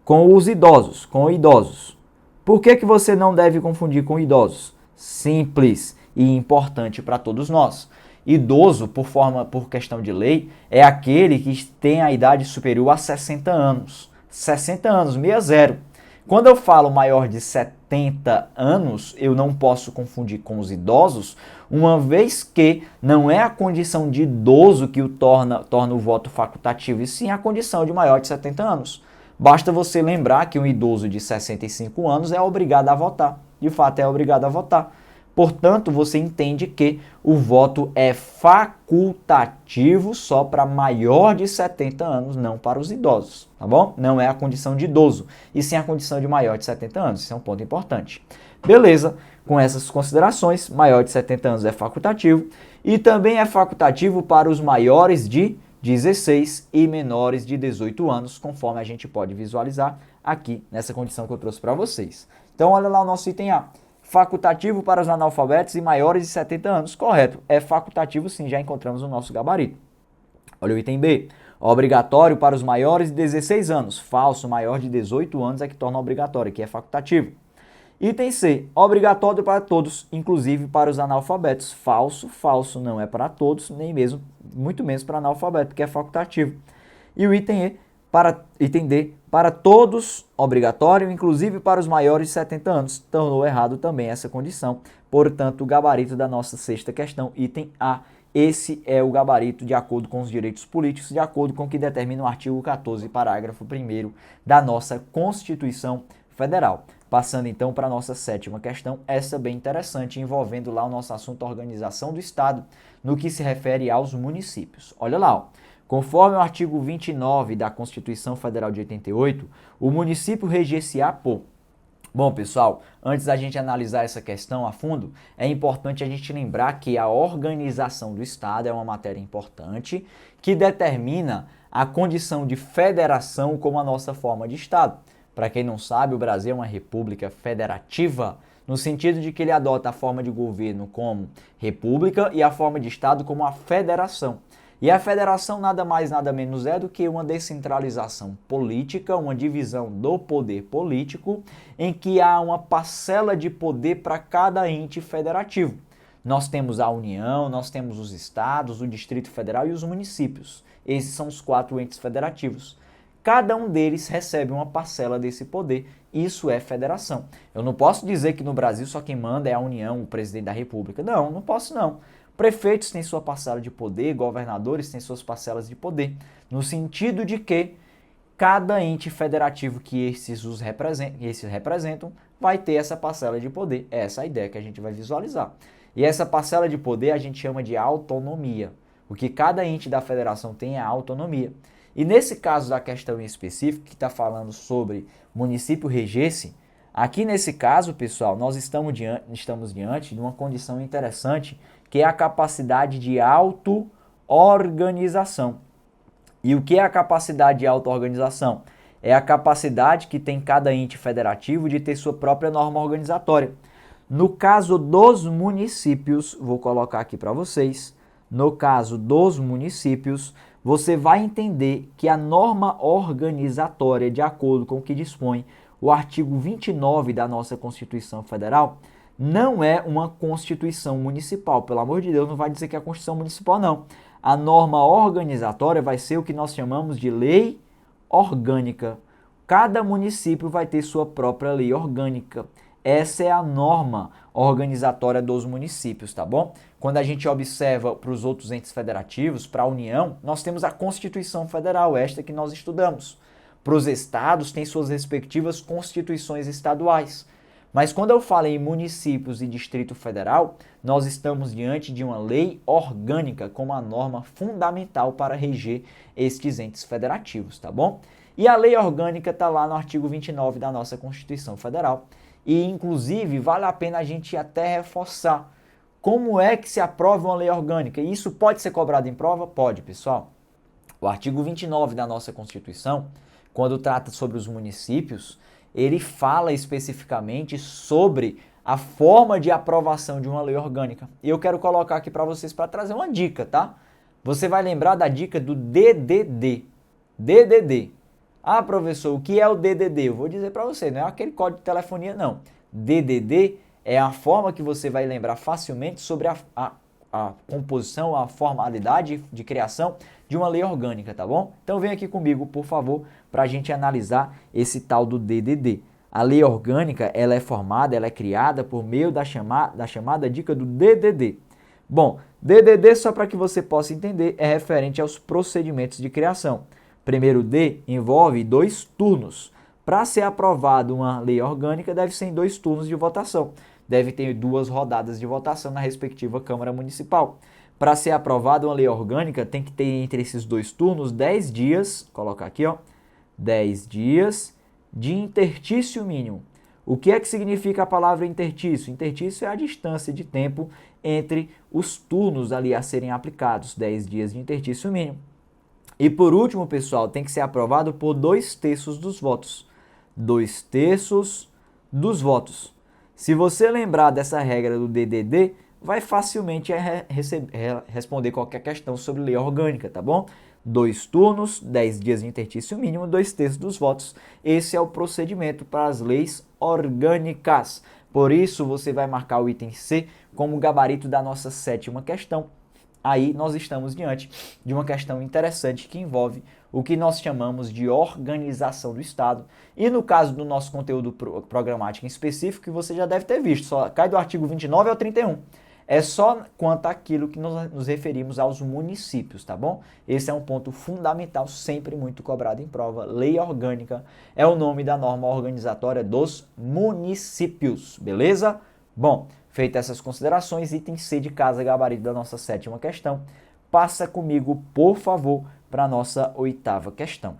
com os idosos, com idosos. Por que que você não deve confundir com idosos? Simples e importante para todos nós. Idoso, por questão de lei, é aquele que tem a idade superior a 60 anos. 60 anos, 60. Quando eu falo maior de 70 anos, eu não posso confundir com os idosos, uma vez que não é a condição de idoso que o torna o voto facultativo, e sim a condição de maior de 70 anos. Basta você lembrar que um idoso de 65 anos é obrigado a votar. De fato, é obrigado a votar. Portanto, você entende que o voto é facultativo só para maior de 70 anos, não para os idosos, tá bom? Não é a condição de idoso, e sim a condição de maior de 70 anos. Isso é um ponto importante. Beleza, com essas considerações, maior de 70 anos é facultativo, e também é facultativo para os maiores de 16 e menores de 18 anos, conforme a gente pode visualizar aqui nessa condição que eu trouxe para vocês. Então, olha lá o nosso item A. Facultativo para os analfabetos e maiores de 70 anos. Correto, é facultativo sim, já encontramos o nosso gabarito. Olha o item B. Obrigatório para os maiores de 16 anos. Falso, maior de 18 anos é que torna obrigatório, que é facultativo. Item C. Obrigatório para todos, inclusive para os analfabetos. Falso, falso não é para todos, nem mesmo, muito menos para analfabeto, que é facultativo. E o item E. Item D, para todos, obrigatório, inclusive para os maiores de 70 anos. Tornou errado também essa condição. Portanto, o gabarito da nossa sexta questão, item A, esse é o gabarito de acordo com os direitos políticos, de acordo com o que determina o artigo 14, parágrafo 1º da nossa Constituição Federal. Passando então para a nossa sétima questão, essa bem interessante, envolvendo lá o nosso assunto organização do Estado, no que se refere aos municípios. Olha lá, ó. Conforme o artigo 29 da Constituição Federal de 88, o município reger-se-á por... Bom, pessoal, antes da gente analisar essa questão a fundo, é importante a gente lembrar que a organização do Estado é uma matéria importante que determina a condição de federação como a nossa forma de Estado. Para quem não sabe, o Brasil é uma república federativa, no sentido de que ele adota a forma de governo como república e a forma de Estado como a federação. E a federação nada mais, nada menos é do que uma descentralização política, uma divisão do poder político, em que há uma parcela de poder para cada ente federativo. Nós temos a União, nós temos os estados, o Distrito Federal e os municípios. Esses são os 4 entes federativos. Cada um deles recebe uma parcela desse poder. Isso é federação. Eu não posso dizer que no Brasil só quem manda é a União, o presidente da República. Não, não posso não. Prefeitos têm sua parcela de poder, governadores têm suas parcelas de poder, no sentido de que cada ente federativo que esses representam vai ter essa parcela de poder. É essa a ideia que a gente vai visualizar. E essa parcela de poder a gente chama de autonomia. O que cada ente da federação tem é a autonomia. E nesse caso da questão em específico, que está falando sobre município reger-se, aqui nesse caso, pessoal, nós estamos diante de uma condição interessante, que é a capacidade de auto-organização. E o que é a capacidade de auto-organização? É a capacidade que tem cada ente federativo de ter sua própria norma organizatória. No caso dos municípios, vou colocar aqui para vocês, no caso dos municípios, você vai entender que a norma organizatória, de acordo com o que dispõe o artigo 29 da nossa Constituição Federal, não é uma Constituição municipal. Pelo amor de Deus, não vai dizer que é a Constituição municipal, não. A norma organizatória vai ser o que nós chamamos de lei orgânica. Cada município vai ter sua própria lei orgânica. Essa é a norma organizatória dos municípios, tá bom? Quando a gente observa para os outros entes federativos, para a União, nós temos a Constituição Federal, esta que nós estudamos. para os estados, têm suas respectivas constituições estaduais. Mas quando eu falo em municípios e Distrito Federal, nós estamos diante de uma lei orgânica como a norma fundamental para reger estes entes federativos, tá bom? E a lei orgânica está lá no artigo 29 da nossa Constituição Federal. E, inclusive, vale a pena a gente até reforçar como é que se aprova uma lei orgânica. E isso pode ser cobrado em prova? Pode, pessoal. O artigo 29 da nossa Constituição, quando trata sobre os municípios, ele fala especificamente sobre a forma de aprovação de uma lei orgânica. E eu quero colocar aqui para vocês para trazer uma dica, tá? Você vai lembrar da dica do DDD. DDD. Ah, professor, o que é o DDD? Eu vou dizer para você, não é aquele código de telefonia, não. DDD é a forma que você vai lembrar facilmente sobre a composição, a formalidade de criação de uma lei orgânica, tá bom? Então vem aqui comigo, por favor, para a gente analisar esse tal do DDD. A lei orgânica, ela é formada, ela é criada por meio da chamada dica do DDD. Bom, DDD, só para que você possa entender, é referente aos procedimentos de criação. Primeiro D envolve 2 turnos. Para ser aprovada uma lei orgânica, deve ser em 2 turnos de votação. Deve ter 2 rodadas de votação na respectiva Câmara Municipal. Para ser aprovada uma lei orgânica, tem que ter entre esses 2 turnos 10 dias, colocar aqui, ó, 10 dias de interstício mínimo. O que é que significa a palavra interstício? Interstício é a distância de tempo entre os turnos ali a serem aplicados, 10 dias de interstício mínimo. E por último, pessoal, tem que ser aprovado por 2/3 dos votos. 2/3 dos votos. Se você lembrar dessa regra do DDD, vai facilmente responder qualquer questão sobre lei orgânica, tá bom? 2 turnos, 10 dias de interstício mínimo, 2/3 dos votos. Esse é o procedimento para as leis orgânicas. Por isso, você vai marcar o item C como gabarito da nossa 7ª questão. Aí nós estamos diante de uma questão interessante que envolve o que nós chamamos de organização do Estado. E no caso do nosso conteúdo programático em específico, que você já deve ter visto, só cai do artigo 29 ao 31. É só quanto àquilo que nos referimos aos municípios, tá bom? Esse é um ponto fundamental, sempre muito cobrado em prova. Lei orgânica é o nome da norma organizatória dos municípios, beleza? Bom, feitas essas considerações, item C de casa, gabarito da nossa 7ª questão. Passa comigo, por favor, para a nossa 8ª questão.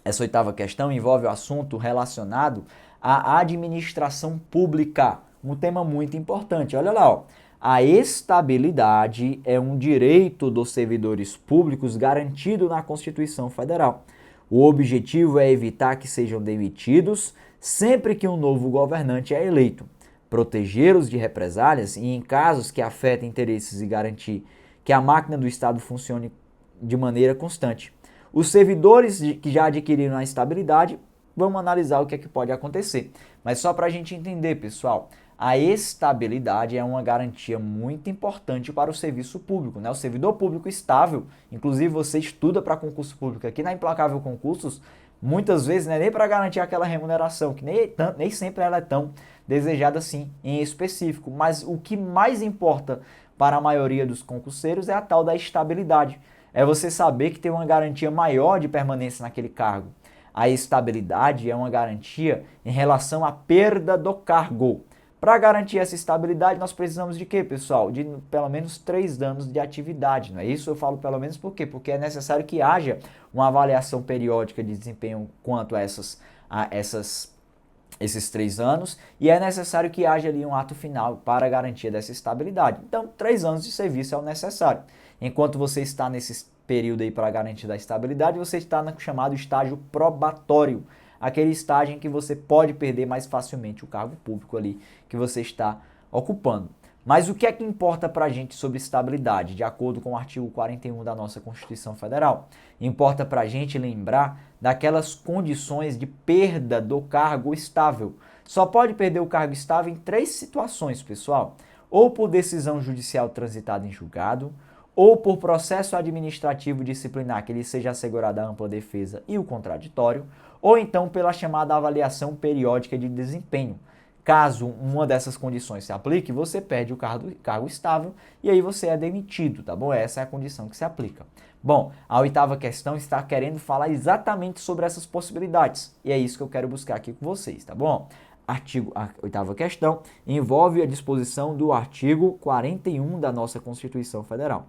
Essa 8ª questão envolve o assunto relacionado à administração pública. Um tema muito importante. Olha lá, ó. A estabilidade é um direito dos servidores públicos garantido na Constituição Federal. O objetivo é evitar que sejam demitidos sempre que um novo governante é eleito, protegê-los de represálias e, em casos que afetem interesses, e garantir que a máquina do Estado funcione de maneira constante. Os servidores que já adquiriram a estabilidade, vamos analisar o que é que pode acontecer. Mas só para a gente entender, pessoal, a estabilidade é uma garantia muito importante para o serviço público, né? O servidor público estável, inclusive você estuda para concurso público aqui na Implacável Concursos, muitas vezes não é nem para garantir aquela remuneração, que nem sempre ela é tão desejada assim em específico, mas o que mais importa para a maioria dos concurseiros é a tal da estabilidade. É você saber que tem uma garantia maior de permanência naquele cargo. A estabilidade é uma garantia em relação à perda do cargo. Para garantir essa estabilidade, nós precisamos de quê, pessoal? De pelo menos 3 anos de atividade, não é isso? Eu falo pelo menos por quê? Porque é necessário que haja uma avaliação periódica de desempenho quanto a esses 3 anos, e é necessário que haja ali um ato final para a garantia dessa estabilidade. Então, 3 anos de serviço é o necessário. Enquanto você está nesse período aí para a garantia da estabilidade, você está no chamado estágio probatório, aquele estágio em que você pode perder mais facilmente o cargo público ali que você está ocupando. Mas o que é que importa para a gente sobre estabilidade, de acordo com o artigo 41 da nossa Constituição Federal? Importa para a gente lembrar daquelas condições de perda do cargo estável. Só pode perder o cargo estável em 3 situações, pessoal. Ou por decisão judicial transitada em julgado, ou por processo administrativo disciplinar que lhe seja assegurada a ampla defesa e o contraditório, ou então pela chamada avaliação periódica de desempenho. Caso uma dessas condições se aplique, você perde o cargo estável e aí você é demitido, tá bom? Essa é a condição que se aplica. Bom, a oitava questão está querendo falar exatamente sobre essas possibilidades e é isso que eu quero buscar aqui com vocês, tá bom? A oitava questão envolve a disposição do artigo 41 da nossa Constituição Federal.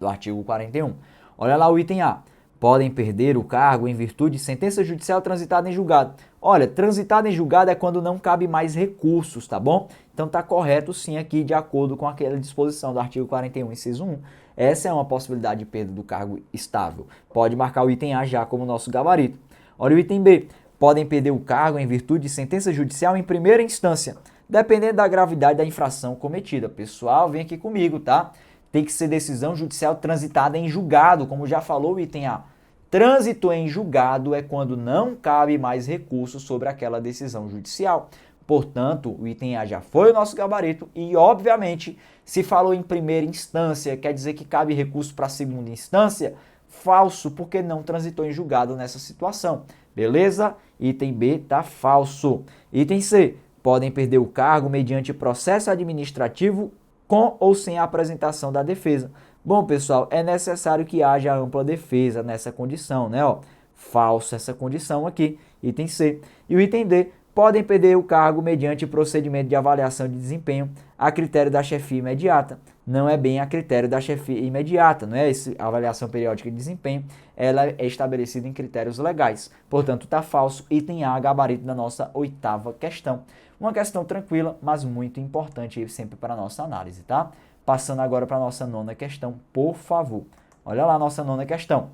Do artigo 41. Olha lá o item A. Podem perder o cargo em virtude de sentença judicial transitada em julgado. Olha, transitada em julgado é quando não cabe mais recursos, tá bom? Então tá correto sim aqui, de acordo com aquela disposição do artigo 41, inciso 1. Essa é uma possibilidade de perda do cargo estável. Pode marcar o item A já como nosso gabarito. Olha o item B. Podem perder o cargo em virtude de sentença judicial em primeira instância, dependendo da gravidade da infração cometida. Pessoal, vem aqui comigo, tá? Tem que ser decisão judicial transitada em julgado, como já falou o item A. Trânsito em julgado é quando não cabe mais recurso sobre aquela decisão judicial. Portanto, o item A já foi o nosso gabarito e, obviamente, se falou em primeira instância, quer dizer que cabe recurso para segunda instância? Falso, porque não transitou em julgado nessa situação. Beleza? Item B tá falso. Item C. Podem perder o cargo mediante processo administrativo com ou sem a apresentação da defesa. Bom, pessoal, é necessário que haja ampla defesa nessa condição, né? Ó, falso essa condição aqui, item C. E o item D, podem perder o cargo mediante procedimento de avaliação de desempenho a critério da chefia imediata. Não é bem a critério da chefia imediata, não é? Essa avaliação periódica de desempenho, ela é estabelecida em critérios legais. Portanto, está falso, item A, gabarito da nossa oitava questão. Uma questão tranquila, mas muito importante sempre para a nossa análise, tá? Passando agora para a nossa nona questão, por favor. Olha lá a nossa nona questão,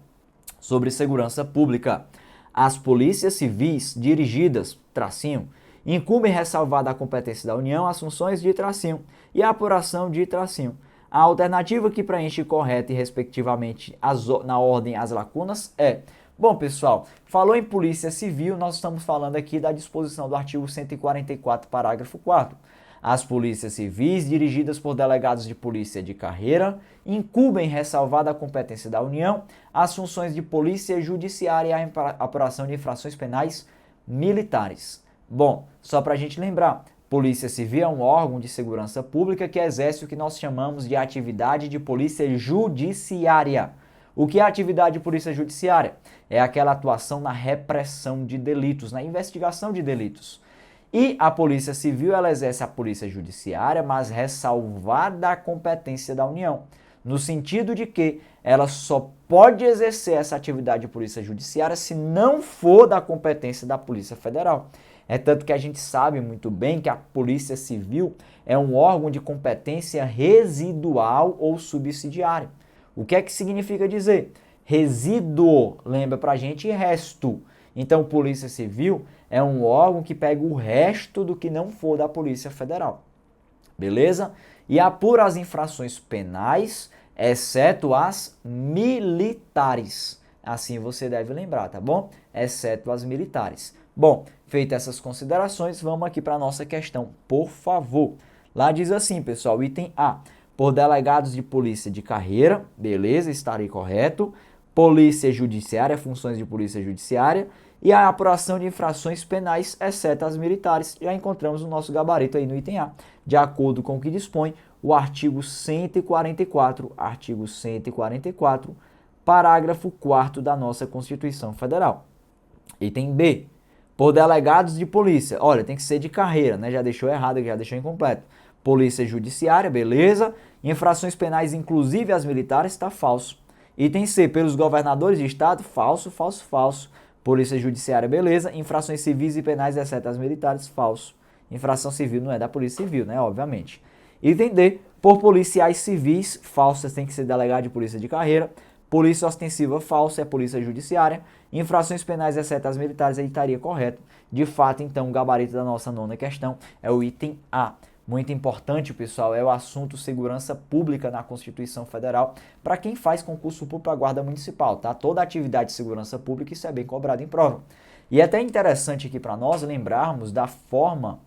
sobre segurança pública. As polícias civis dirigidas, tracinho, incumbem ressalvar da competência da União as funções de tracinho e a apuração de tracinho. A alternativa que preenche correta e respectivamente na ordem as lacunas é... Bom, pessoal, falou em polícia civil, nós estamos falando aqui da disposição do artigo 144, parágrafo 4º. As polícias civis, dirigidas por delegados de polícia de carreira, incumbem ressalvar da competência da União as funções de polícia judiciária e a apuração de infrações penais militares. Bom, só para a gente lembrar, Polícia Civil é um órgão de segurança pública que exerce o que nós chamamos de atividade de polícia judiciária. O que é a atividade de polícia judiciária? É aquela atuação na repressão de delitos, na investigação de delitos. E a Polícia Civil, ela exerce a polícia judiciária, mas ressalvada a competência da União, no sentido de que ela só pode exercer essa atividade de polícia judiciária se não for da competência da Polícia Federal. É tanto que a gente sabe muito bem que a Polícia Civil é um órgão de competência residual ou subsidiária. O que é que significa dizer? Resíduo, lembra pra gente, resto. Então, Polícia Civil é um órgão que pega o resto do que não for da Polícia Federal. Beleza? E apura as infrações penais, exceto as militares. Assim você deve lembrar, tá bom? Exceto as militares. Bom, feitas essas considerações, vamos aqui para a nossa questão, por favor. Lá diz assim, pessoal, item A. Por delegados de polícia de carreira, beleza, estarei correto. Polícia judiciária, funções de polícia judiciária. E a apuração de infrações penais, exceto as militares. Já encontramos o nosso gabarito aí no item A, de acordo com o que dispõe o artigo 144, parágrafo 4º da nossa Constituição Federal. Item B. Por delegados de polícia. Olha, tem que ser de carreira, né? Já deixou errado, já deixou incompleto. Polícia judiciária, beleza. Infrações penais, inclusive as militares, está falso. Item C. Pelos governadores de estado, falso, falso, falso. Polícia judiciária, beleza. Infrações civis e penais, exceto as militares, falso. Infração civil não é da Polícia Civil, né? Obviamente. Item D. Por policiais civis, falsas tem que ser delegado de polícia de carreira. Polícia ostensiva, falso, é polícia judiciária. Infrações penais, exceto as militares, aí estaria correto. De fato, então, o gabarito da nossa nona questão é o item A. Muito importante, pessoal, é o assunto segurança pública na Constituição Federal para quem faz concurso público para a Guarda Municipal, tá? Toda atividade de segurança pública, isso é bem cobrado em prova. E é até interessante aqui para nós lembrarmos da forma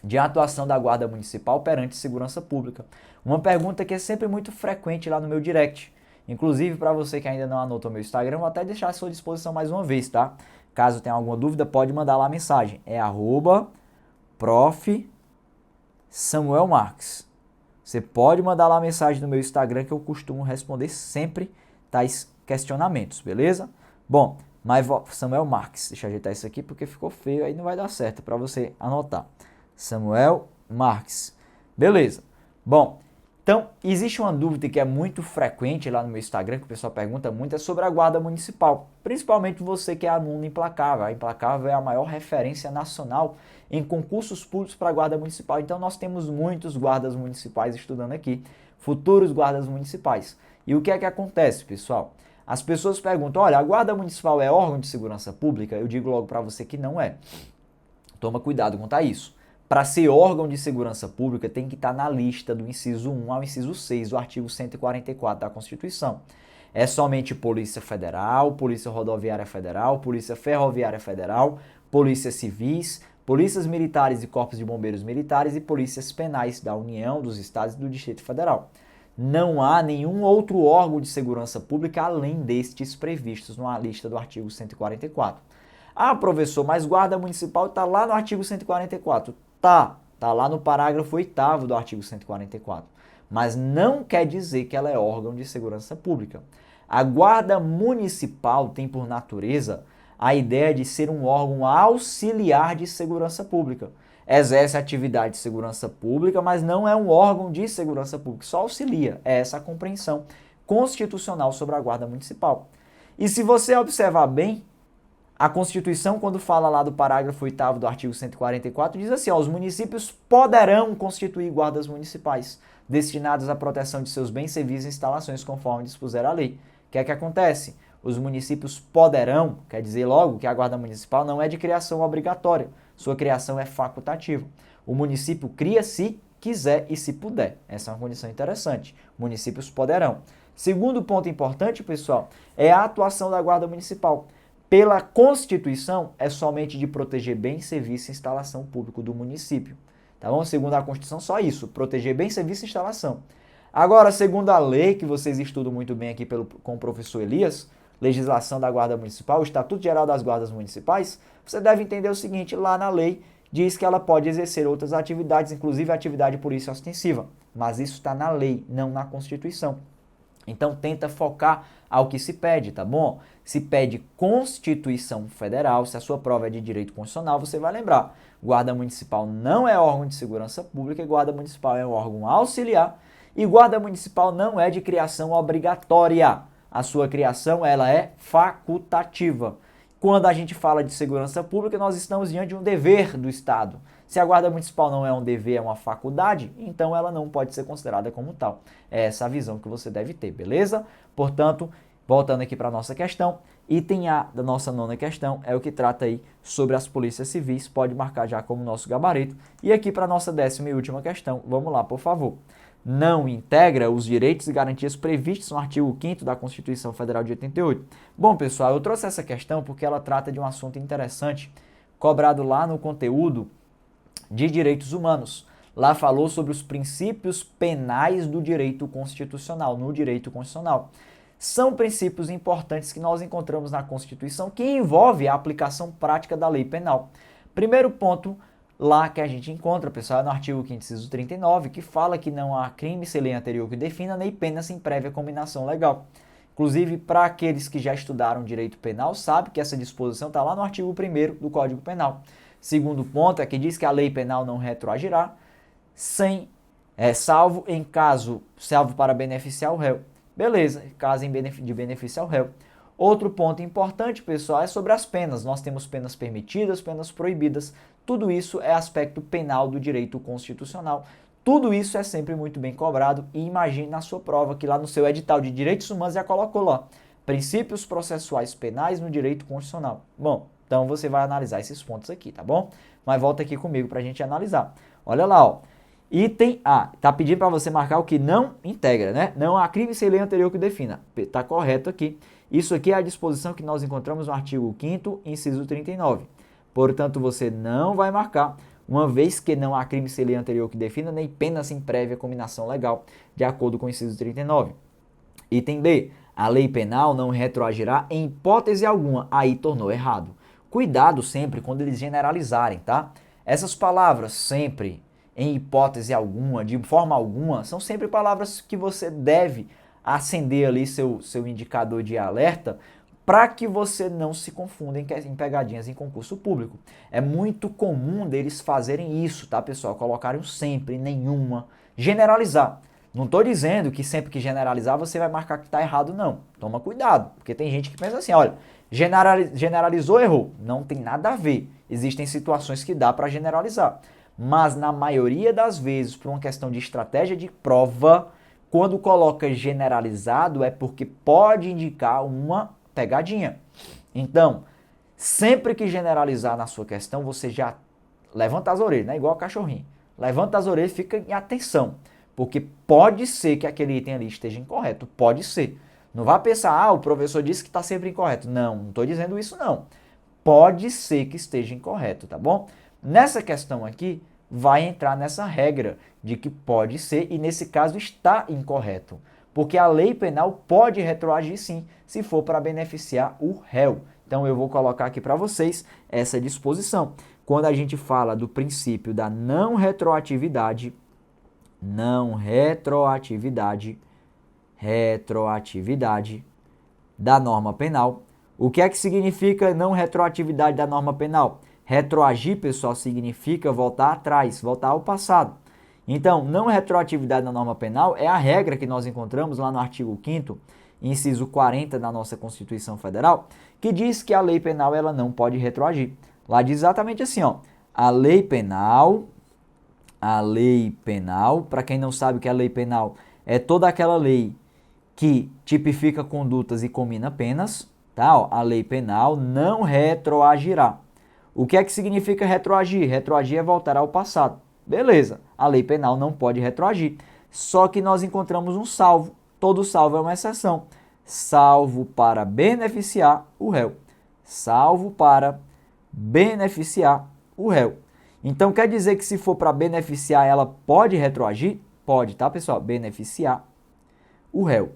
de atuação da Guarda Municipal perante segurança pública. Uma pergunta que é sempre muito frequente lá no meu direct. Inclusive, para você que ainda não anotou meu Instagram, vou até deixar à sua disposição mais uma vez, tá? Caso tenha alguma dúvida, pode mandar lá a mensagem. É Prof. Samuel Marques. Você pode mandar lá a mensagem no meu Instagram que eu costumo responder sempre tais questionamentos, beleza? Bom, mas Samuel Marques, deixa eu ajeitar isso aqui porque ficou feio, aí não vai dar certo para você anotar. Samuel Marques. Beleza. Bom, então existe uma dúvida que é muito frequente lá no meu Instagram, que o pessoal pergunta muito, é sobre a Guarda Municipal. Principalmente você que é aluno Implacável. A Implacável é a maior referência nacional em concursos públicos para a Guarda Municipal. Então nós temos muitos guardas municipais estudando aqui, futuros guardas municipais. E o que é que acontece, pessoal? As pessoas perguntam, olha, a Guarda Municipal é órgão de segurança pública? Eu digo logo para você que não é. Toma cuidado quanto a isso. Para ser órgão de segurança pública, tem que estar na lista do inciso 1 ao inciso 6 do artigo 144 da Constituição. É somente Polícia Federal, Polícia Rodoviária Federal, Polícia Ferroviária Federal, Polícias Civis, Polícias Militares e Corpos de Bombeiros Militares e Polícias Penais da União, dos Estados e do Distrito Federal. Não há nenhum outro órgão de segurança pública além destes previstos na lista do artigo 144. Ah, professor, mas Guarda Municipal está lá no artigo 144. Tá lá no parágrafo 8º do artigo 144. Mas não quer dizer que ela é órgão de segurança pública. A Guarda Municipal tem por natureza a ideia de ser um órgão auxiliar de segurança pública. Exerce atividade de segurança pública, mas não é um órgão de segurança pública, só auxilia. É essa a compreensão constitucional sobre a Guarda Municipal. E se você observar bem, a Constituição, quando fala lá do parágrafo 8º do artigo 144, diz assim, ó, os municípios poderão constituir guardas municipais, destinados à proteção de seus bens, serviços e instalações, conforme dispuser a lei. O que é que acontece? Os municípios poderão, quer dizer logo que a Guarda Municipal não é de criação obrigatória, sua criação é facultativa. O município cria se quiser e se puder. Essa é uma condição interessante. Municípios poderão. Segundo ponto importante, pessoal, é a atuação da Guarda Municipal. Pela Constituição, é somente de proteger bem, serviço e instalação público do município. Tá bom? Segundo a Constituição, só isso, proteger bem, serviço e instalação. Agora, segundo a lei, que vocês estudam muito bem aqui com o professor Elias, legislação da Guarda Municipal, o Estatuto Geral das Guardas Municipais, você deve entender o seguinte, lá na lei diz que ela pode exercer outras atividades, inclusive a atividade de polícia ostensiva. Mas isso está na lei, não na Constituição. Então tenta focar ao que se pede, tá bom? Se pede Constituição Federal, se a sua prova é de direito constitucional, você vai lembrar. Guarda Municipal não é órgão de segurança pública, e Guarda Municipal é um órgão auxiliar, e Guarda Municipal não é de criação obrigatória. A sua criação ela é facultativa. Quando a gente fala de segurança pública, nós estamos diante de um dever do Estado. Se a Guarda Municipal não é um dever, é uma faculdade, então ela não pode ser considerada como tal. É essa a visão que você deve ter, beleza? Portanto, voltando aqui para a nossa questão, item A da nossa 9ª questão é o que trata aí sobre as polícias civis, pode marcar já como nosso gabarito. E aqui para a nossa 10ª e última questão, vamos lá, por favor. Não integra os direitos e garantias previstos no artigo 5º da Constituição Federal de 88. Bom, pessoal, eu trouxe essa questão porque ela trata de um assunto interessante, cobrado lá no conteúdo de direitos humanos. Lá falou sobre os princípios penais do direito constitucional, no direito constitucional. São princípios importantes que nós encontramos na Constituição que envolve a aplicação prática da lei penal. Primeiro ponto lá que a gente encontra, pessoal, é no artigo 5º, inciso 39, que fala que não há crime sem lei anterior que defina, nem pena sem prévia combinação legal. Inclusive, para aqueles que já estudaram direito penal, sabe que essa disposição está lá no artigo 1º do Código Penal. Segundo ponto é que diz que a lei penal não retroagirá, salvo para beneficiar o réu. Beleza, caso de beneficiar o réu. Outro ponto importante, pessoal, é sobre as penas. Nós temos penas permitidas, penas proibidas. Tudo isso é aspecto penal do direito constitucional. Tudo isso é sempre muito bem cobrado e imagine na sua prova que lá no seu edital de direitos humanos já colocou lá princípios processuais penais no direito constitucional. Bom, então você vai analisar esses pontos aqui, tá bom? Mas volta aqui comigo para a gente analisar. Olha lá, ó. Item A. Tá pedindo para você marcar o que não integra, né? Não há crime sem lei anterior que defina. Tá correto aqui. Isso aqui é a disposição que nós encontramos no artigo 5º, inciso 39. Portanto, você não vai marcar, uma vez que não há crime sem lei anterior que defina, nem pena sem prévia combinação legal, de acordo com o inciso 39. Item B. A lei penal não retroagirá em hipótese alguma. Aí tornou errado. Cuidado sempre quando eles generalizarem, tá? Essas palavras sempre, em hipótese alguma, de forma alguma, são sempre palavras que você deve acender ali seu indicador de alerta para que você não se confunda em pegadinhas em concurso público. É muito comum deles fazerem isso, tá, pessoal? Colocarem sempre, nenhuma, generalizar. Não estou dizendo que sempre que generalizar você vai marcar que está errado, não. Toma cuidado, porque tem gente que pensa assim, olha, generalizou, errou. Não tem nada a ver. Existem situações que dá para generalizar. Mas na maioria das vezes, por uma questão de estratégia de prova, quando coloca generalizado é porque pode indicar uma pegadinha. Então, sempre que generalizar na sua questão, você já levanta as orelhas, né? Igual cachorrinho. Levanta as orelhas e fica em atenção. Porque pode ser que aquele item ali esteja incorreto. Pode ser. Não vá pensar, o professor disse que está sempre incorreto. Não estou dizendo isso não. Pode ser que esteja incorreto, tá bom? Nessa questão aqui, vai entrar nessa regra de que pode ser e nesse caso está incorreto. Porque a lei penal pode retroagir sim, se for para beneficiar o réu. Então eu vou colocar aqui para vocês essa disposição. Quando a gente fala do princípio da não retroatividade da norma penal. O que é que significa não retroatividade da norma penal? Retroagir, pessoal, significa voltar atrás, voltar ao passado. Então, não retroatividade da norma penal é a regra que nós encontramos lá no artigo 5º, inciso 40 da nossa Constituição Federal, que diz que a lei penal ela não pode retroagir. Lá diz exatamente assim, ó, a lei penal, para quem não sabe o que é a lei penal, é toda aquela lei que tipifica condutas e comina penas, tá? Ó, a lei penal não retroagirá. O que é que significa retroagir? Retroagir é voltar ao passado. Beleza, a lei penal não pode retroagir. Só que nós encontramos um salvo. Todo salvo é uma exceção. Salvo para beneficiar o réu. Salvo para beneficiar o réu. Então quer dizer que se for para beneficiar, ela pode retroagir? Pode, tá, pessoal? Beneficiar o réu.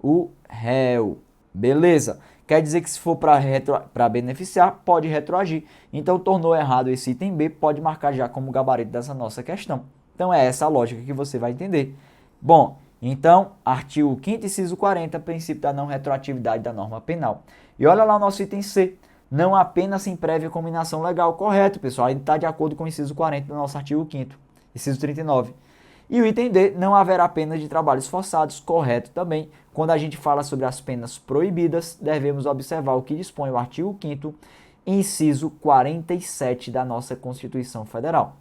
O réu. Beleza. Quer dizer que se for para beneficiar, pode retroagir. Então tornou errado esse item B, pode marcar já como gabarito dessa nossa questão. Então é essa a lógica que você vai entender. Bom, então, artigo 5º, inciso 40, princípio da não retroatividade da norma penal. E olha lá o nosso item C. Não apenas sem prévia combinação legal. Correto, pessoal. Aí está de acordo com o inciso 40 do nosso artigo 5º, inciso 39. E o item D, não haverá pena de trabalhos forçados. Correto também. Quando a gente fala sobre as penas proibidas, devemos observar o que dispõe o artigo 5º, inciso 47 da nossa Constituição Federal.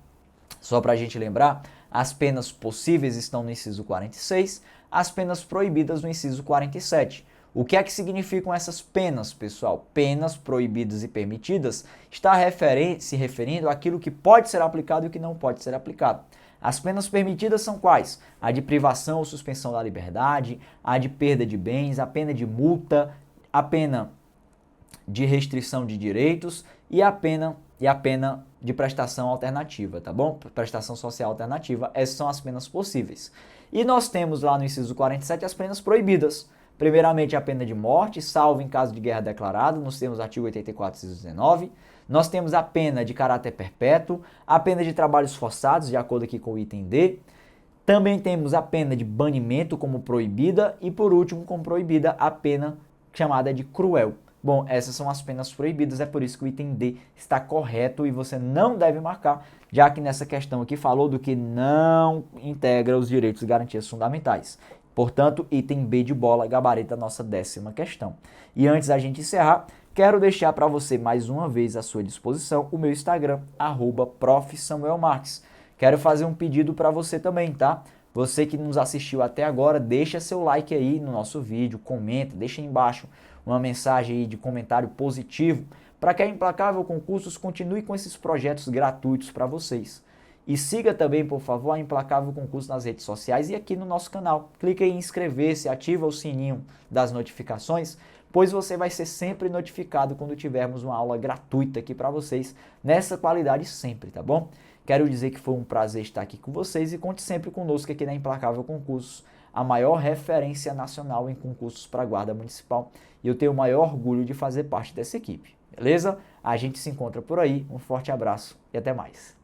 Só para a gente lembrar, as penas possíveis estão no inciso 46, as penas proibidas no inciso 47. O que é que significam essas penas, pessoal? Penas proibidas e permitidas está se referindo àquilo que pode ser aplicado e o que não pode ser aplicado. As penas permitidas são quais? A de privação ou suspensão da liberdade, a de perda de bens, a pena de multa, a pena de restrição de direitos e a pena de prestação alternativa, tá bom? Prestação social alternativa, essas são as penas possíveis. E nós temos lá no inciso 47 as penas proibidas. Primeiramente, a pena de morte, salvo em caso de guerra declarada, nós temos o artigo 84, inciso 19. Nós temos a pena de caráter perpétuo, a pena de trabalhos forçados, de acordo aqui com o item D. Também temos a pena de banimento como proibida e, por último, como proibida, a pena chamada de cruel. Bom, essas são as penas proibidas, é por isso que o item D está correto e você não deve marcar, já que nessa questão aqui falou do que não integra os direitos e garantias fundamentais. Portanto, item B de bola, gabarito da nossa 10ª questão. E antes da gente encerrar, quero deixar para você mais uma vez à sua disposição o meu Instagram, @profsamuelmarques. Quero fazer um pedido para você também, tá? Você que nos assistiu até agora, deixa seu like aí no nosso vídeo, comenta, deixa aí embaixo uma mensagem aí de comentário positivo para que a Implacável Concursos continue com esses projetos gratuitos para vocês. E siga também, por favor, a Implacável Concursos nas redes sociais e aqui no nosso canal. Clica em inscrever-se, ativa o sininho das notificações, pois você vai ser sempre notificado quando tivermos uma aula gratuita aqui para vocês, nessa qualidade sempre, tá bom? Quero dizer que foi um prazer estar aqui com vocês e conte sempre conosco aqui na Implacável Concursos. a maior referência nacional em concursos para guarda municipal, e eu tenho o maior orgulho de fazer parte dessa equipe, beleza? A gente se encontra por aí, um forte abraço e até mais.